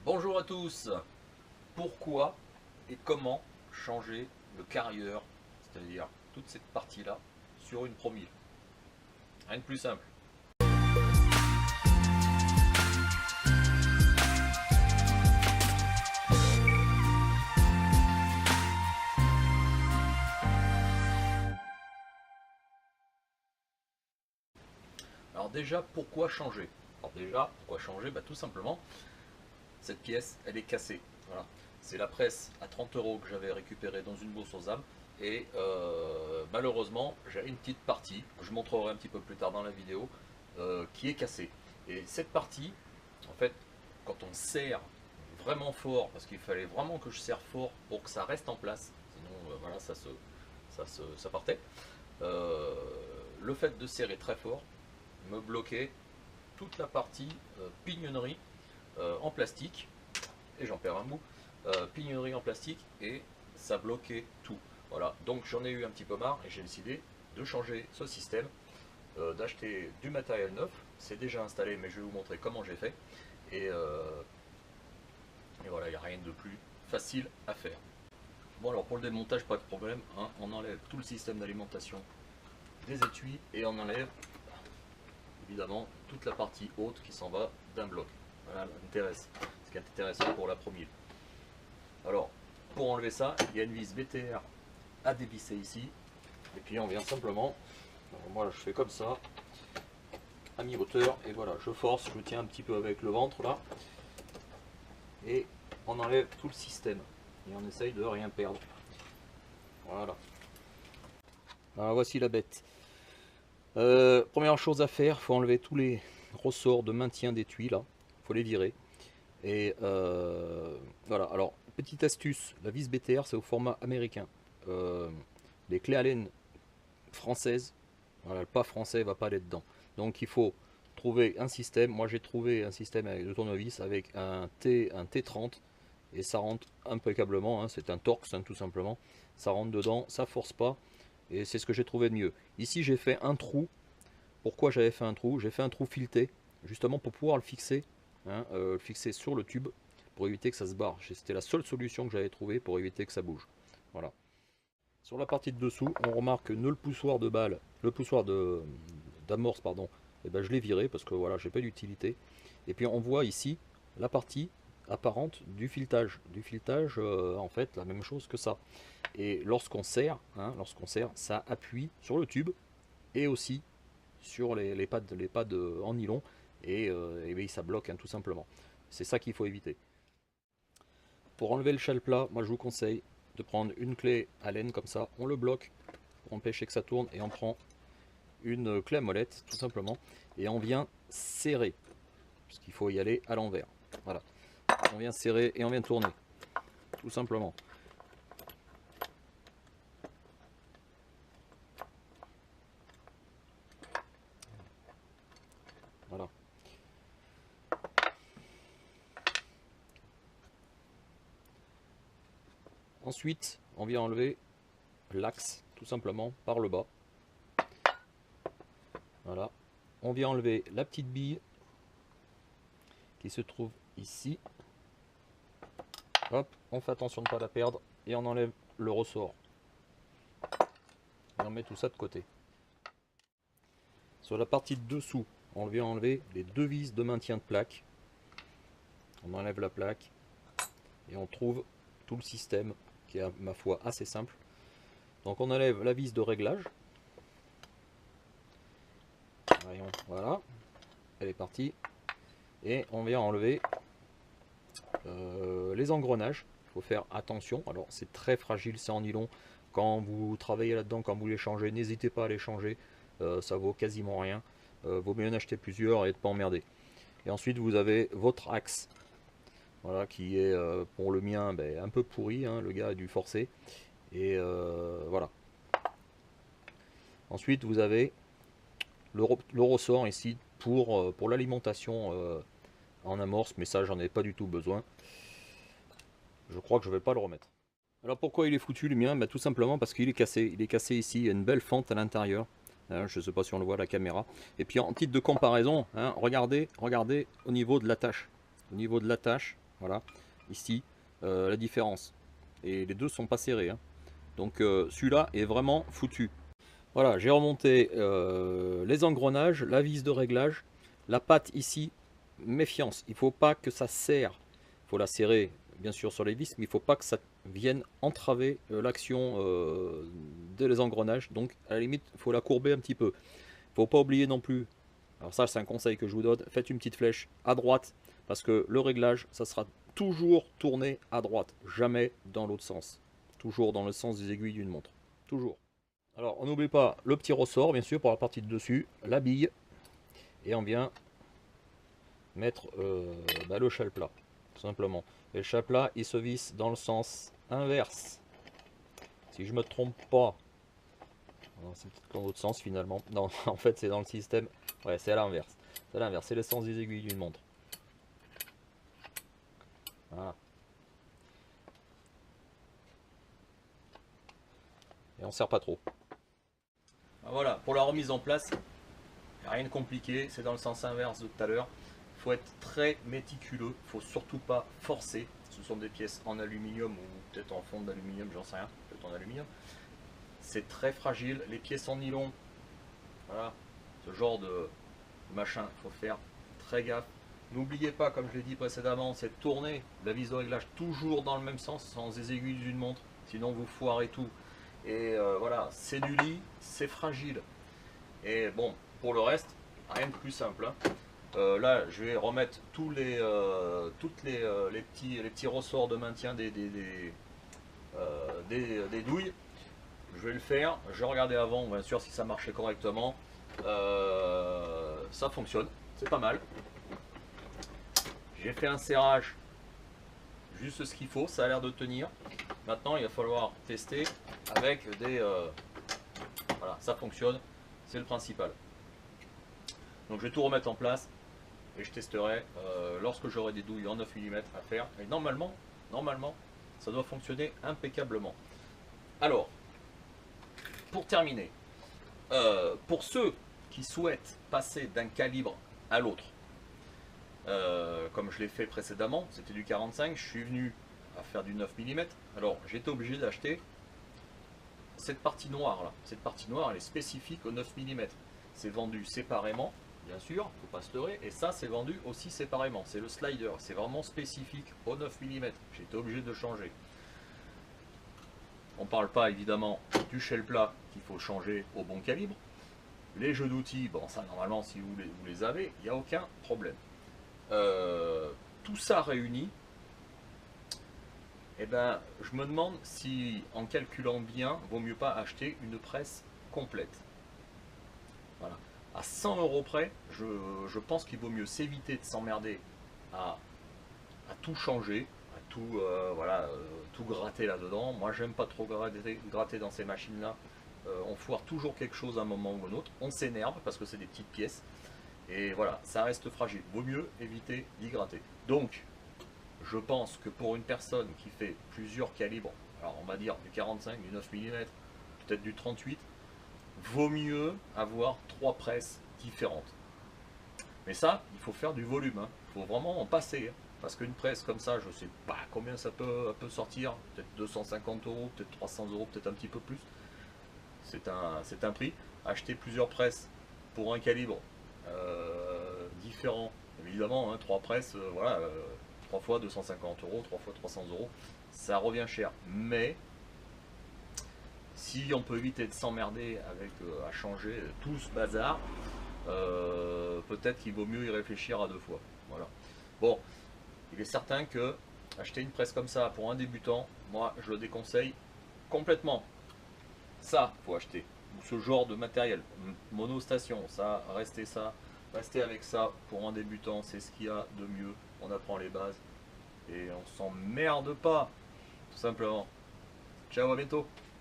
Bonjour à tous. Pourquoi et comment changer le carrière, c'est-à-dire toute cette partie-là, sur une Pro 1000? Rien de plus simple. Alors déjà, pourquoi changer? Alors déjà, pourquoi changer? Tout simplement, cette pièce, elle est cassée. Voilà. C'est la presse à 30 euros que j'avais récupérée dans une bourse aux âmes. Et malheureusement, j'ai une petite partie, que je montrerai un petit peu plus tard dans la vidéo, qui est cassée. Et cette partie, en fait, quand on serre vraiment fort, parce qu'il fallait vraiment que je serre fort pour que ça reste en place, sinon voilà, ça partait. Euh, le fait de serrer très fort me bloquait toute la partie pignonnerie en plastique, et j'en perds un bout, pignonnerie en plastique, et ça bloquait tout. Voilà, donc j'en ai eu un petit peu marre et j'ai décidé de changer ce système, d'acheter du matériel neuf. C'est déjà installé, mais je vais vous montrer comment j'ai fait. Et, et voilà, il n'y a rien de plus facile à faire. Bon, alors pour le démontage, pas de problème, hein, on enlève tout le système d'alimentation des étuis et on enlève évidemment toute la partie haute qui s'en va d'un bloc. Voilà ce qui est intéressant pour la Pro 1000. Alors, pour enlever ça, il y a une vis BTR à dévisser ici. Et puis on vient simplement, moi je fais comme ça, à mi-hauteur, et voilà, je force, je tiens un petit peu avec le ventre là, et on enlève tout le système. Et on essaye de rien perdre. Voilà. Alors voici la bête. Première chose à faire, il faut enlever tous les ressorts de maintien d'étui là, il faut les virer. Et voilà, alors petite astuce, la vis BTR c'est au format américain. Les clés Allen françaises, voilà, le pas français va pas aller dedans. Donc il faut trouver un système. Moi j'ai trouvé un système avec de tournevis avec un T30 et ça rentre impeccablement, hein, c'est un Torx hein, tout simplement. Ça rentre dedans, ça force pas et c'est ce que j'ai trouvé de mieux. Ici j'ai fait un trou. Pourquoi j'avais fait un trou? J'ai fait un trou fileté justement pour pouvoir le fixer, hein, le fixer sur le tube pour éviter que ça se barre. C'était la seule solution que j'avais trouvée pour éviter que ça bouge. Voilà. Sur la partie de dessous, on remarque que le poussoir de balle, le poussoir d'amorce, pardon, eh ben je l'ai viré parce que voilà, j'ai pas d'utilité. Et puis on voit ici la partie apparente du filetage. En fait, la même chose que ça. Et lorsqu'on serre, hein, ça appuie sur le tube et aussi sur les pads en nylon et bien, ça bloque hein, tout simplement. C'est ça qu'il faut éviter. Pour enlever le châle plat, moi je vous conseille de prendre une clé Allen comme ça, on le bloque pour empêcher que ça tourne et on prend une clé à molette tout simplement et on vient serrer parce qu'il faut y aller à l'envers. Voilà, on vient serrer et on vient tourner tout simplement. Voilà. Ensuite, on vient enlever l'axe tout simplement par le bas. Voilà. On vient enlever la petite bille qui se trouve ici. Hop, on fait attention de ne pas la perdre et on enlève le ressort. Et on met tout ça de côté. Sur la partie de dessous, on vient enlever les deux vis de maintien de plaque. On enlève la plaque et on trouve tout le système qui est à ma foi assez simple. Donc on enlève la vis de réglage. Voilà, elle est partie. Et on vient enlever les engrenages. Il faut faire attention. Alors c'est très fragile, c'est en nylon. Quand vous travaillez là-dedans, quand vous les changez, n'hésitez pas à les changer. Ça vaut quasiment rien. Vaut mieux en acheter plusieurs et de ne pas emmerder. Et ensuite vous avez votre axe. Voilà, qui est pour le mien un peu pourri, hein, le gars a dû forcer. Et voilà. Ensuite vous avez le ressort ici pour l'alimentation en amorce, mais ça j'en ai pas du tout besoin. Je crois que je vais pas le remettre. Alors pourquoi il est foutu le mien? Tout simplement parce qu'il est cassé. Il est cassé ici, il y a une belle fente à l'intérieur. Hein, je ne sais pas si on le voit à la caméra. Et puis en titre de comparaison, hein, regardez au niveau de l'attache. Au niveau de l'attache, Voilà, ici, la différence. Et les deux sont pas serrés, hein. Donc celui-là est vraiment foutu. Voilà, j'ai remonté les engrenages, la vis de réglage, la patte ici, méfiance, il ne faut pas que ça serre. Il faut la serrer bien sûr sur les vis, mais il ne faut pas que ça vienne entraver l'action des engrenages. Donc à la limite, il faut la courber un petit peu. Il ne faut pas oublier non plus, alors ça c'est un conseil que je vous donne, faites une petite flèche à droite, parce que le réglage, ça sera toujours tourné à droite, jamais dans l'autre sens. Toujours dans le sens des aiguilles d'une montre. Toujours. Alors, on n'oublie pas le petit ressort, bien sûr, pour la partie de dessus, la bille, et on vient mettre le chalplat, tout simplement. Et le chalplat, il se visse dans le sens inverse. Si je me trompe pas, c'est peut-être dans l'autre sens finalement. Non, en fait, c'est dans le système. Ouais, c'est à l'inverse. C'est à l'inverse, c'est le sens des aiguilles d'une montre. Voilà. Et on serre pas trop. Voilà, pour la remise en place, rien de compliqué, c'est dans le sens inverse de tout à l'heure. Il faut être très méticuleux, il faut surtout pas forcer. Ce sont des pièces en aluminium ou peut-être en fond d'aluminium, j'en sais rien, peut-être en aluminium. C'est très fragile, les pièces en nylon, voilà, ce genre de machin, il faut faire très gaffe. N'oubliez pas, comme je l'ai dit précédemment, c'est de tourner la vis de réglage toujours dans le même sens, sans les aiguilles d'une montre, sinon vous foirez tout. Et voilà, c'est du lit, c'est fragile. Et bon, pour le reste, rien de plus simple, hein. Là, je vais remettre toutes les petits ressorts de maintien des douilles. Je vais le faire. Je vais regarder avant, bien sûr, si ça marchait correctement. Ça fonctionne, c'est pas mal. J'ai fait un serrage juste ce qu'il faut, ça a l'air de tenir. Maintenant, il va falloir tester avec voilà, ça fonctionne, c'est le principal. Donc je vais tout remettre en place et je testerai lorsque j'aurai des douilles en 9 mm à faire. Et normalement, ça doit fonctionner impeccablement. Alors, pour terminer, pour ceux qui souhaitent passer d'un calibre à l'autre, comme je l'ai fait précédemment, c'était du 45, je suis venu à faire du 9 mm. Alors j'étais obligé d'acheter cette partie noire là. Cette partie noire elle est spécifique au 9 mm. C'est vendu séparément, bien sûr, faut pas se leurrer, et ça c'est vendu aussi séparément. C'est le slider, c'est vraiment spécifique au 9 mm. J'étais obligé de changer. On parle pas évidemment du shell plat qu'il faut changer au bon calibre. Les jeux d'outils, bon ça normalement si vous les avez, il n'y a aucun problème. Tout ça réuni, eh ben, je me demande si, en calculant bien, vaut mieux pas acheter une presse complète. Voilà. À 100 € près, je pense qu'il vaut mieux s'éviter de s'emmerder à tout changer, à tout, voilà, tout gratter là-dedans. Moi, j'aime pas trop gratter dans ces machines-là. On foire toujours quelque chose à un moment ou à un autre. On s'énerve parce que c'est des petites pièces. Et voilà, ça reste fragile. Vaut mieux éviter d'y gratter. Donc, je pense que pour une personne qui fait plusieurs calibres, alors on va dire du 45, du 9 mm, peut-être du 38, vaut mieux avoir 3 presses différentes. Mais ça, il faut faire du volume, hein. Il faut vraiment en passer, hein. Parce qu'une presse comme ça, je ne sais pas combien ça peut sortir, peut-être 250 €, peut-être 300 €, peut-être un petit peu plus. C'est un prix. Acheter plusieurs presses pour un calibre différent, évidemment, hein, 3 presses, voilà, 3 fois 250 €, 3 fois 300 €, ça revient cher. Mais si on peut éviter de s'emmerder avec à changer tout ce bazar, peut-être qu'il vaut mieux y réfléchir à 2 fois. Voilà. Bon, il est certain que acheter une presse comme ça pour un débutant, moi je le déconseille complètement. Ça, faut acheter. Ou ce genre de matériel. Monostation, ça, restez avec ça pour un débutant, c'est ce qu'il y a de mieux. On apprend les bases et on s'emmerde pas, tout simplement. Ciao, à bientôt.